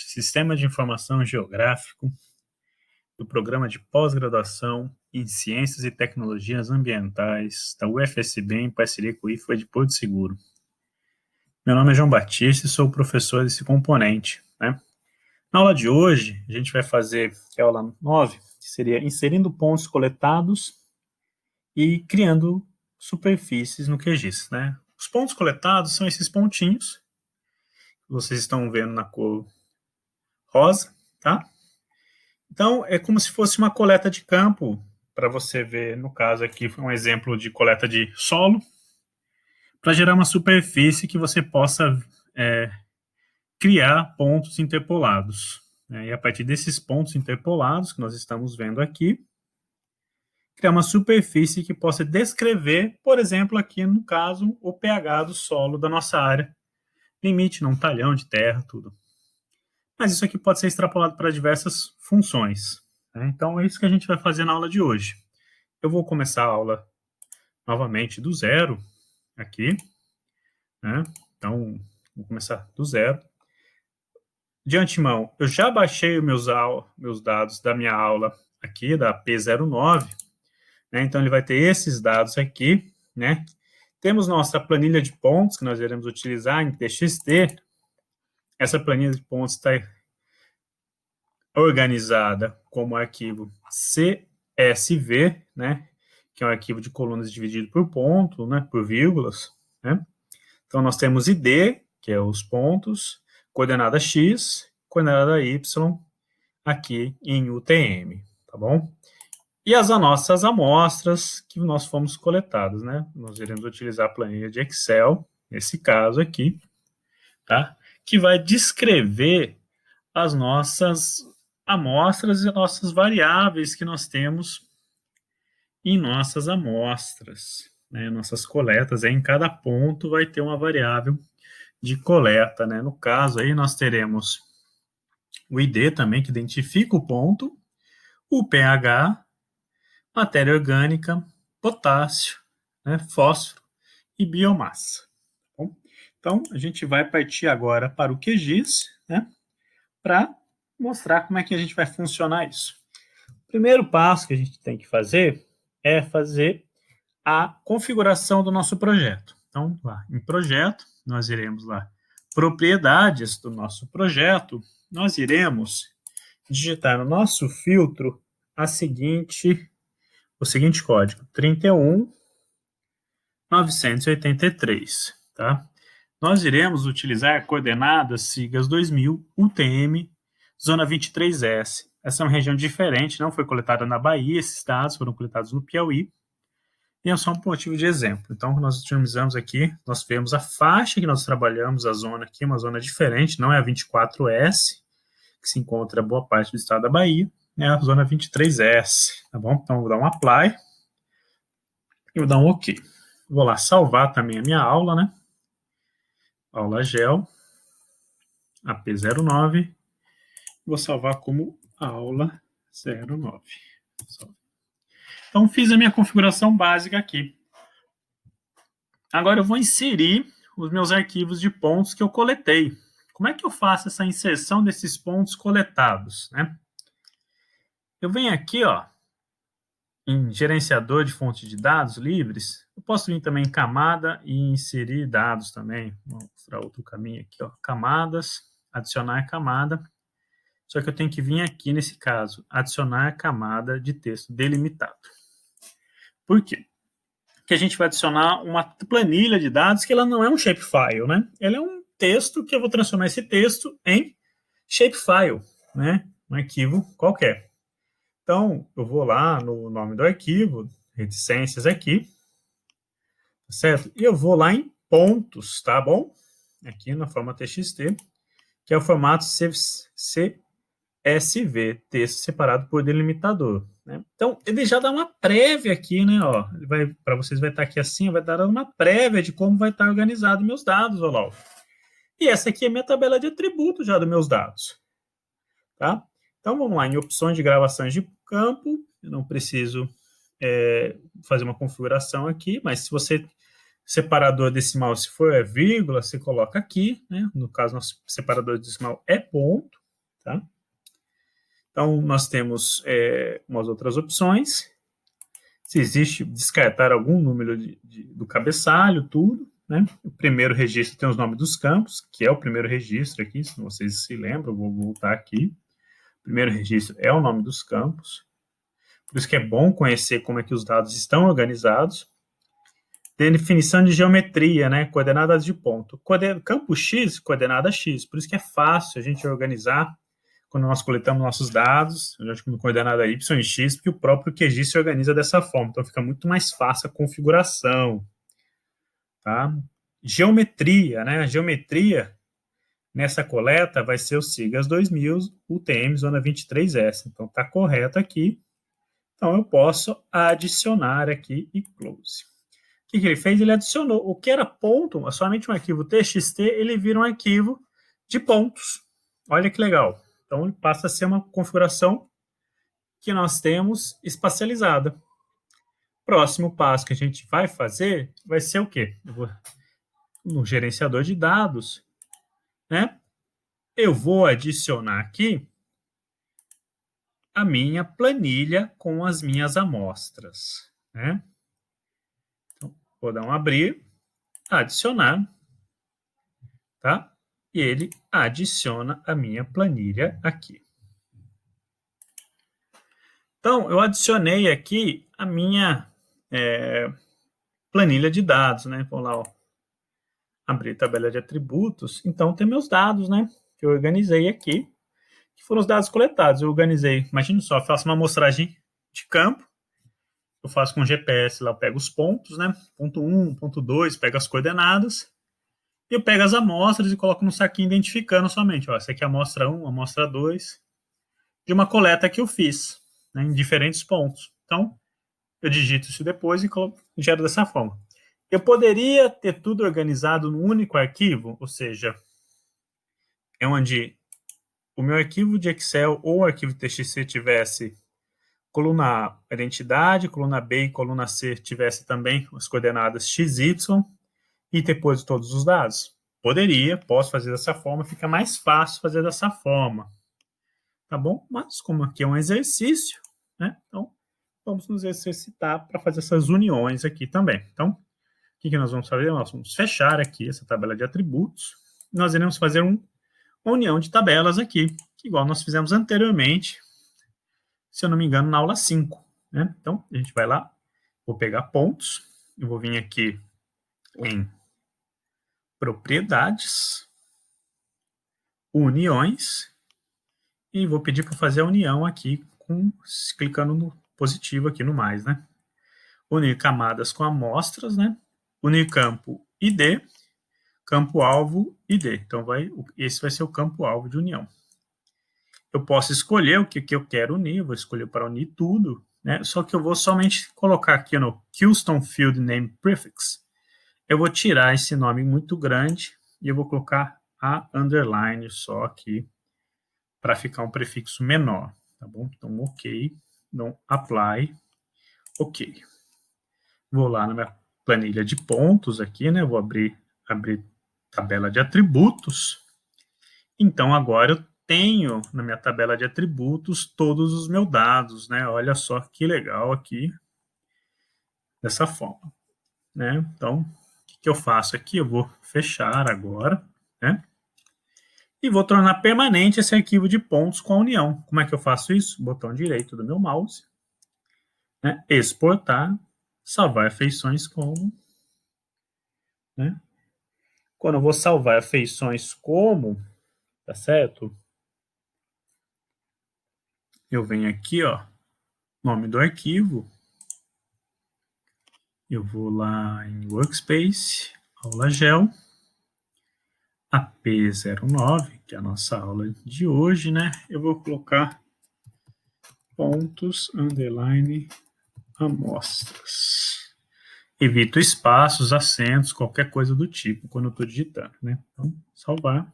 Sistema de Informação Geográfico, do Programa de Pós-Graduação em Ciências e Tecnologias Ambientais da UFSB, em parceria com o IFBA de Porto Seguro. Meu nome é João Batista e sou professor desse componente, né? Na aula de hoje, a gente vai fazer a aula 9, que seria inserindo pontos coletados e criando superfícies no QGIS, né? Os pontos coletados são esses pontinhos que vocês estão vendo na cor rosa, tá? Então, é como se fosse uma coleta de campo, para você ver, no caso aqui, foi um exemplo de coleta de solo, para gerar uma superfície que você possa criar pontos interpolados. Né? E a partir desses pontos interpolados que nós estamos vendo aqui, criar uma superfície que possa descrever, por exemplo, aqui no caso, o pH do solo da nossa área, limite num talhão de terra, tudo. Mas isso aqui pode ser extrapolado para diversas funções. Né? Então, é isso que a gente vai fazer na aula de hoje. Eu vou começar a aula novamente do zero, aqui. Né? Então, vou começar do zero. De antemão, eu já baixei meus dados da minha aula aqui, da P09. Né? Então, ele vai ter esses dados aqui. Né? Temos nossa planilha de pontos, que nós iremos utilizar em TXT. Essa planilha de pontos está organizada como arquivo CSV, né, que é um arquivo de colunas dividido por ponto, né, por vírgulas. Né? Então, nós temos ID, que é os pontos, coordenada X, coordenada Y, aqui em UTM, tá bom? E as nossas amostras que nós fomos coletadas, né? Nós iremos utilizar a planilha de Excel, nesse caso aqui, tá? Que vai descrever as nossas amostras e nossas variáveis que nós temos em nossas amostras, né? Nossas coletas. Aí, em cada ponto vai ter uma variável de coleta, né? No caso aí nós teremos o ID também, que identifica o ponto, o pH, matéria orgânica, potássio, né? Fósforo e biomassa. Bom, então, a gente vai partir agora para o QGIS, né? Para mostrar como é que a gente vai funcionar isso. O primeiro passo que a gente tem que fazer é fazer a configuração do nosso projeto. Então, lá em projeto, nós iremos lá, propriedades do nosso projeto, nós iremos digitar no nosso filtro o seguinte código, 31983, tá? Nós iremos utilizar coordenadas sigas 2000 UTM Zona 23S. Essa é uma região diferente, não foi coletada na Bahia, esses dados foram coletados no Piauí, e é só um motivo de exemplo. Então, nós utilizamos aqui, nós vemos a faixa que nós trabalhamos, a zona aqui, uma zona diferente, não é a 24S, que se encontra boa parte do estado da Bahia, é a zona 23S, tá bom? Então, vou dar um apply, e vou dar um OK. Vou lá salvar também a minha aula, né? Aula GEL, AP09, vou salvar como aula 09. Então, fiz a minha configuração básica aqui. Agora, eu vou inserir os meus arquivos de pontos que eu coletei. Como é que eu faço essa inserção desses pontos coletados, né? Eu venho aqui, ó, em gerenciador de fonte de dados livres. Eu posso vir também em camada e inserir dados também. Vou mostrar outro caminho aqui, ó. Camadas, adicionar camada. Só que eu tenho que vir aqui, nesse caso, adicionar camada de texto delimitado. Por quê? Porque a gente vai adicionar uma planilha de dados que ela não é um shapefile, né? Ela é um texto que eu vou transformar esse texto em shapefile, né? Um arquivo qualquer. Então, eu vou lá no nome do arquivo, reticências aqui, certo? E eu vou lá em pontos, tá bom? Aqui na forma TXT, que é o formato CSV, texto separado por delimitador. Né? Então, ele já dá uma prévia aqui, né? Para vocês vai estar aqui assim, vai dar uma prévia de como vai estar organizado meus dados, olha lá. E essa aqui é minha tabela de atributos já dos meus dados. Tá? Então, vamos lá, em opções de gravações de campo, eu não preciso fazer uma configuração aqui, mas se você, separador decimal, se for vírgula, você coloca aqui, né? No caso, nosso separador decimal é ponto, tá? Então, nós temos umas outras opções. Se existe, descartar algum número do cabeçalho, tudo, né? O primeiro registro tem os nomes dos campos, que é o primeiro registro aqui, se vocês se lembram, vou voltar aqui. O primeiro registro é o nome dos campos. Por isso que é bom conhecer como é que os dados estão organizados. Definição de geometria, né? Coordenadas de ponto. Campo X, coordenada X. Por isso que é fácil a gente organizar quando nós coletamos nossos dados, com coordenada Y e X, porque o próprio QGIS se organiza dessa forma. Então fica muito mais fácil a configuração. Tá? Geometria, né? A geometria nessa coleta vai ser o SIGAS 2000, UTM, zona 23S. Então está correto aqui. Então eu posso adicionar aqui e close. O que ele fez? Ele adicionou o que era ponto, somente um arquivo TXT, ele vira um arquivo de pontos. Olha que legal. Então, ele passa a ser uma configuração que nós temos espacializada. Próximo passo que a gente vai fazer vai ser o quê? No gerenciador de dados, né? Eu vou adicionar aqui a minha planilha com as minhas amostras, né? Então, vou dar um abrir, adicionar, tá? E ele adiciona a minha planilha aqui. Então, eu adicionei aqui a minha planilha de dados, né? Vou lá, ó, abrir tabela de atributos. Então, tem meus dados, né? Que eu organizei aqui, que foram os dados coletados. Eu organizei, imagina só, eu faço uma amostragem de campo, eu faço com GPS lá, eu pego os pontos, né? Ponto 1, ponto 2, pego as coordenadas, e eu pego as amostras e coloco no saquinho identificando somente, ó, essa aqui é a amostra 1, a amostra 2, de uma coleta que eu fiz, né, em diferentes pontos. Então, eu digito isso depois e gero dessa forma. Eu poderia ter tudo organizado num único arquivo, ou seja, é onde o meu arquivo de Excel ou arquivo TXT tivesse coluna A, identidade, coluna B e coluna C tivesse também as coordenadas XY e depois todos os dados. Poderia, posso fazer dessa forma, fica mais fácil fazer dessa forma. Tá bom? Mas como aqui é um exercício, né? Então, vamos nos exercitar para fazer essas uniões aqui também. Então, o que nós vamos fazer? Nós vamos fechar aqui essa tabela de atributos. Nós iremos fazer uma união de tabelas aqui, igual nós fizemos anteriormente, se eu não me engano, na aula 5. Né? Então, a gente vai lá, vou pegar pontos, eu vou vir aqui em propriedades, uniões, e vou pedir para fazer a união aqui, clicando no positivo aqui no mais, né? Unir camadas com amostras, né? Unir campo ID, campo-alvo ID. Então, esse vai ser o campo-alvo de união. Eu posso escolher o que eu quero unir, vou escolher para unir tudo, né? Só que eu vou somente colocar aqui no Custom Field Name Prefix. Eu vou tirar esse nome muito grande e eu vou colocar a underline só aqui para ficar um prefixo menor, tá bom? Então, ok, então, apply, ok. Vou lá na minha planilha de pontos aqui, né? Vou abrir tabela de atributos. Então, agora eu tenho na minha tabela de atributos todos os meus dados, né? Olha só que legal aqui, dessa forma, né? Então, o que eu faço aqui? Eu vou fechar agora, né? E vou tornar permanente esse arquivo de pontos com a união. Como é que eu faço isso? Botão direito do meu mouse, né? Exportar, salvar feições como, né? Quando eu vou salvar feições como, tá certo? Eu venho aqui, ó, nome do arquivo, eu vou lá em Workspace, aula GEL, AP09, que é a nossa aula de hoje, né? Eu vou colocar pontos, underline, amostras. Evito espaços, acentos, qualquer coisa do tipo quando eu estou digitando, né? Então, salvar.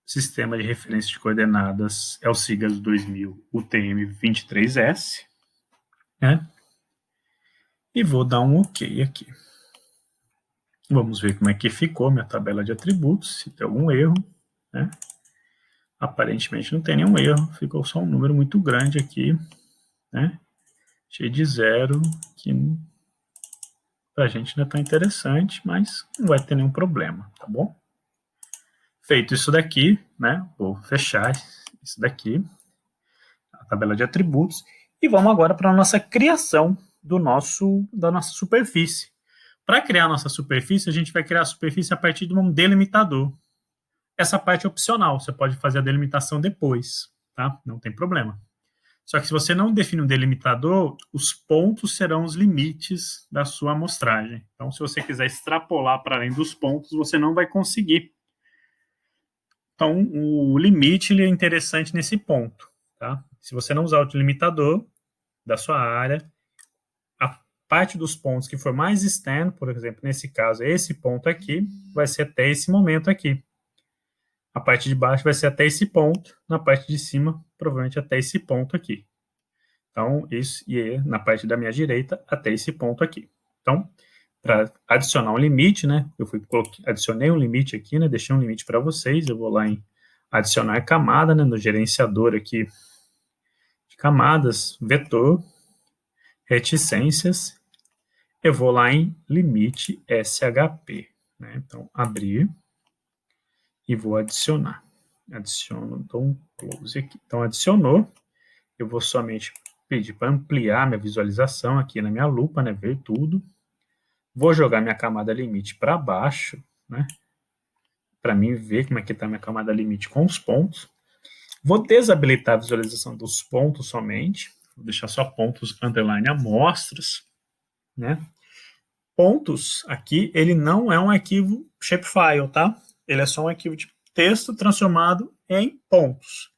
Sistema de referência de coordenadas é o SIGAS 2000 UTM-23S, né? E vou dar um OK aqui. Vamos ver como é que ficou minha tabela de atributos, se tem algum erro, né? Aparentemente não tem nenhum erro, ficou só um número muito grande aqui, né? Cheio de zero, que pra gente ainda tá interessante, mas não vai ter nenhum problema, tá bom? Feito isso daqui, né? Vou fechar isso daqui, a tabela de atributos, e vamos agora para a nossa criação da nossa superfície. Para criar a nossa superfície, a gente vai criar a superfície a partir de um delimitador. Essa parte é opcional, você pode fazer a delimitação depois, tá? Não tem problema. Só que se você não definir um delimitador, os pontos serão os limites da sua amostragem. Então, se você quiser extrapolar para além dos pontos, você não vai conseguir. Então, o limite ele é interessante nesse ponto, tá? Se você não usar o delimitador da sua área, a parte dos pontos que for mais externo, por exemplo, nesse caso, esse ponto aqui, vai ser até esse momento aqui. A parte de baixo vai ser até esse ponto, na parte de cima, provavelmente até esse ponto aqui. Então, isso, e na parte da minha direita, até esse ponto aqui. Então, para adicionar um limite, né, adicionei um limite aqui, né, deixei um limite para vocês, eu vou lá em adicionar camada, né, no gerenciador aqui de camadas, vetor, reticências, eu vou lá em limite SHP, né, então abrir e vou adicionar. Adiciono, dou um close aqui. Então, adicionou, eu vou somente pedir para ampliar minha visualização aqui na minha lupa, né, ver tudo. Vou jogar minha camada limite para baixo, né, para mim ver como é que está minha camada limite com os pontos. Vou desabilitar a visualização dos pontos somente, vou deixar só pontos underline amostras, né. Pontos aqui, ele não é um arquivo shapefile, tá? Ele é só um arquivo de texto transformado em pontos.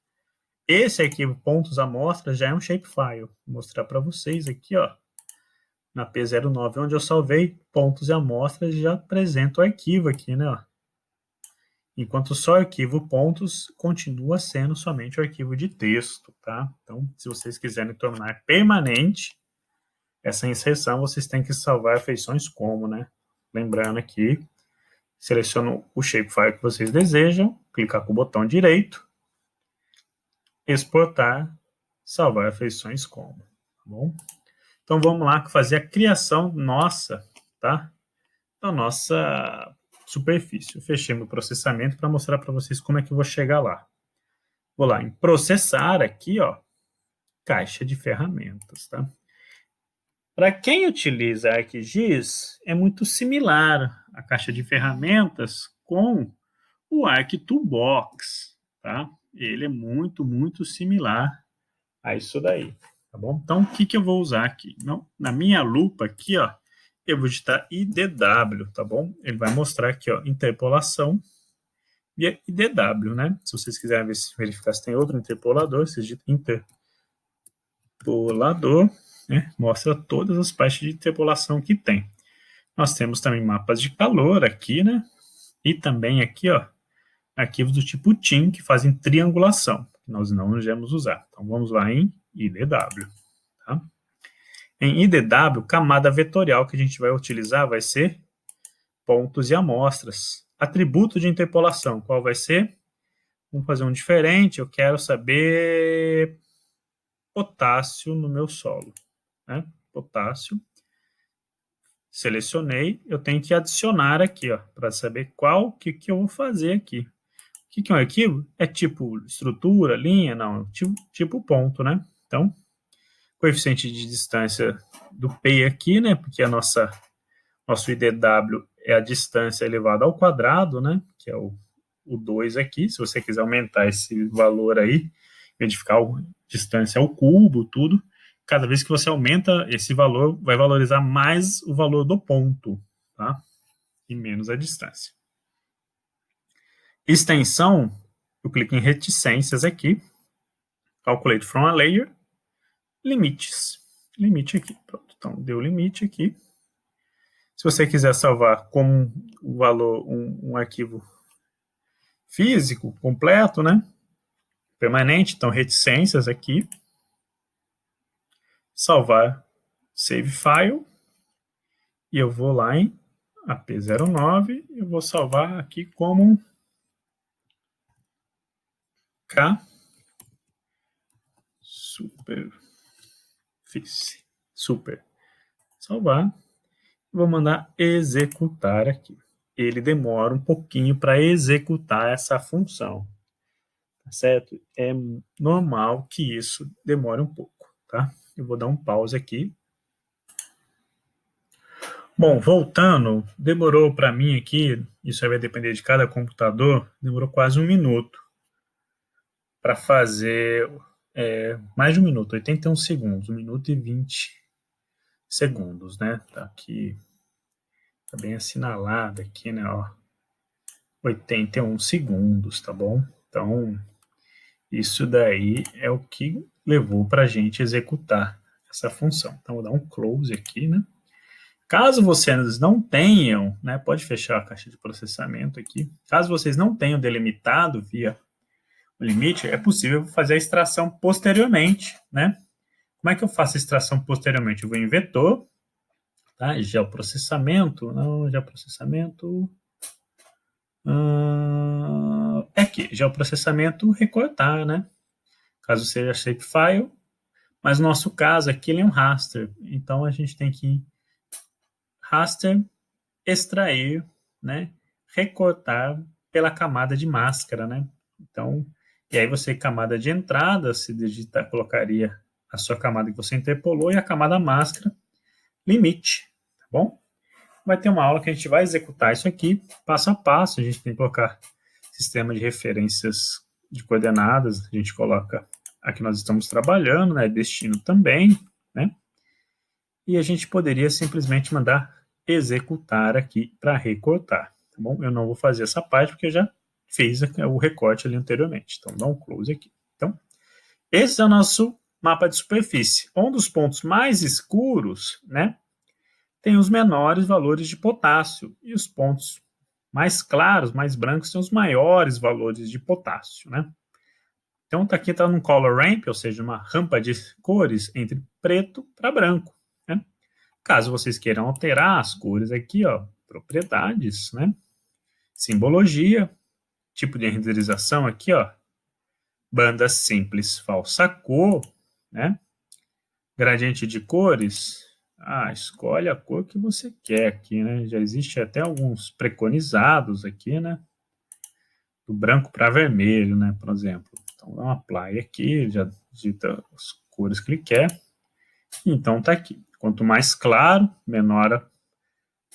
Esse arquivo pontos amostras já é um shapefile. Vou mostrar para vocês aqui, ó, na P09, onde eu salvei pontos e amostras, já apresento o arquivo aqui, né, ó. Enquanto só o arquivo pontos continua sendo somente o arquivo de texto, tá? Então, se vocês quiserem tornar permanente essa inserção, vocês têm que salvar feições como, né? Lembrando aqui, seleciono o shapefile que vocês desejam, clicar com o botão direito, exportar, salvar feições como, tá bom? Então vamos lá fazer a criação nossa, tá? Da nossa superfície. Eu fechei meu processamento para mostrar para vocês como é que eu vou chegar lá. Vou lá em processar aqui, ó, caixa de ferramentas, tá? Para quem utiliza ArcGIS, é muito similar a caixa de ferramentas com o ArcToolbox, tá? Ele é muito, muito similar a isso daí, tá bom? Então, o que eu vou usar aqui? Não, na minha lupa aqui, ó, eu vou digitar IDW, tá bom? Ele vai mostrar aqui, ó, interpolação e IDW, né? Se vocês quiserem verificar se tem outro interpolador, vocês digitam interpolador, né? Mostra todas as partes de interpolação que tem. Nós temos também mapas de calor aqui, né? E também aqui, ó, arquivos do tipo TIM que fazem triangulação, que nós não iremos usar. Então, vamos lá em IDW, tá? Em IDW, camada vetorial que a gente vai utilizar vai ser pontos e amostras. Atributo de interpolação, qual vai ser? Vamos fazer um diferente, eu quero saber potássio no meu solo, né? Potássio. Selecionei, eu tenho que adicionar aqui, ó, para saber qual que eu vou fazer aqui. O que é um arquivo? É tipo estrutura, linha? Não, tipo ponto, né? Então, coeficiente de distância do P aqui, né? Porque nosso IDW é a distância elevada ao quadrado, né? Que é o 2 aqui. Se você quiser aumentar esse valor aí, verificar a distância ao cubo, tudo, cada vez que você aumenta esse valor, vai valorizar mais o valor do ponto, tá? E menos a distância. Extensão, eu clico em reticências aqui, calculate from a layer, limites, limite aqui, pronto, então deu limite aqui. Se você quiser salvar como um valor, um arquivo físico completo, né, permanente, então reticências aqui, salvar save file, e eu vou lá em AP09, eu vou salvar aqui como K, superfície, super, salvar, vou mandar executar aqui. Ele demora um pouquinho para executar essa função, tá certo? É normal que isso demore um pouco, tá? Eu vou dar um pause aqui. Bom, voltando, demorou para mim aqui, isso aí vai depender de cada computador, demorou quase um minuto para fazer, mais de um minuto, 81 segundos, 1 minuto e 20 segundos, né? Tá aqui, tá bem assinalado aqui, né? Ó, 81 segundos, tá bom? Então, isso daí é o que levou para a gente executar essa função. Então, vou dar um close aqui, né? Caso vocês não tenham, né, pode fechar a caixa de processamento aqui. Caso vocês não tenham delimitado via o limite, é possível fazer a extração posteriormente, né? Como é que eu faço a extração posteriormente? Eu vou em vetor, tá? Geoprocessamento, não, geoprocessamento, é aqui, geoprocessamento recortar, né? Caso seja shapefile, mas no nosso caso aqui ele é um raster, então a gente tem que raster, extrair, né? Recortar pela camada de máscara, né? Então, e aí você, camada de entrada, se digitar, colocaria a sua camada que você interpolou e a camada máscara, limite, tá bom? Vai ter uma aula que a gente vai executar isso aqui, passo a passo, a gente tem que colocar sistema de referências de coordenadas, a gente coloca aqui nós estamos trabalhando, né? Destino também, né? E a gente poderia simplesmente mandar executar aqui para recortar, tá bom? Eu não vou fazer essa parte porque eu já fiz o recorte ali anteriormente. Então, dá um close aqui. Então, esse é o nosso mapa de superfície. Um dos pontos mais escuros, né, tem os menores valores de potássio e os pontos mais claros, mais brancos, têm os maiores valores de potássio, né? Então, aqui está num color ramp, ou seja, uma rampa de cores entre preto para branco, né? Caso vocês queiram alterar as cores aqui, ó, propriedades, né? Simbologia, tipo de renderização aqui, ó, banda simples falsa cor, né? Gradiente de cores, escolhe a cor que você quer aqui, né? Já existe até alguns preconizados aqui, né? Do branco para vermelho, né? Por exemplo. Então dá um apply aqui, já digita as cores que ele quer. Então tá aqui. Quanto mais claro, menor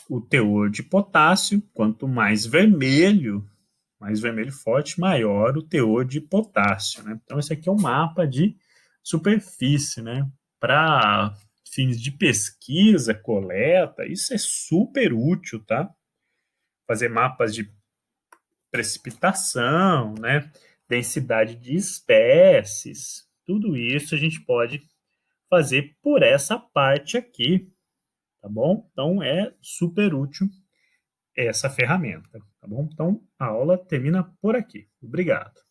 o teor de potássio. Quanto mais vermelho forte, maior o teor de potássio, né? Então esse aqui é um mapa de superfície, né? Para fins de pesquisa, coleta, isso é super útil, tá? Fazer mapas de precipitação, né? Densidade de espécies, tudo isso a gente pode fazer por essa parte aqui, tá bom? Então é super útil essa ferramenta, tá bom? Então a aula termina por aqui. Obrigado.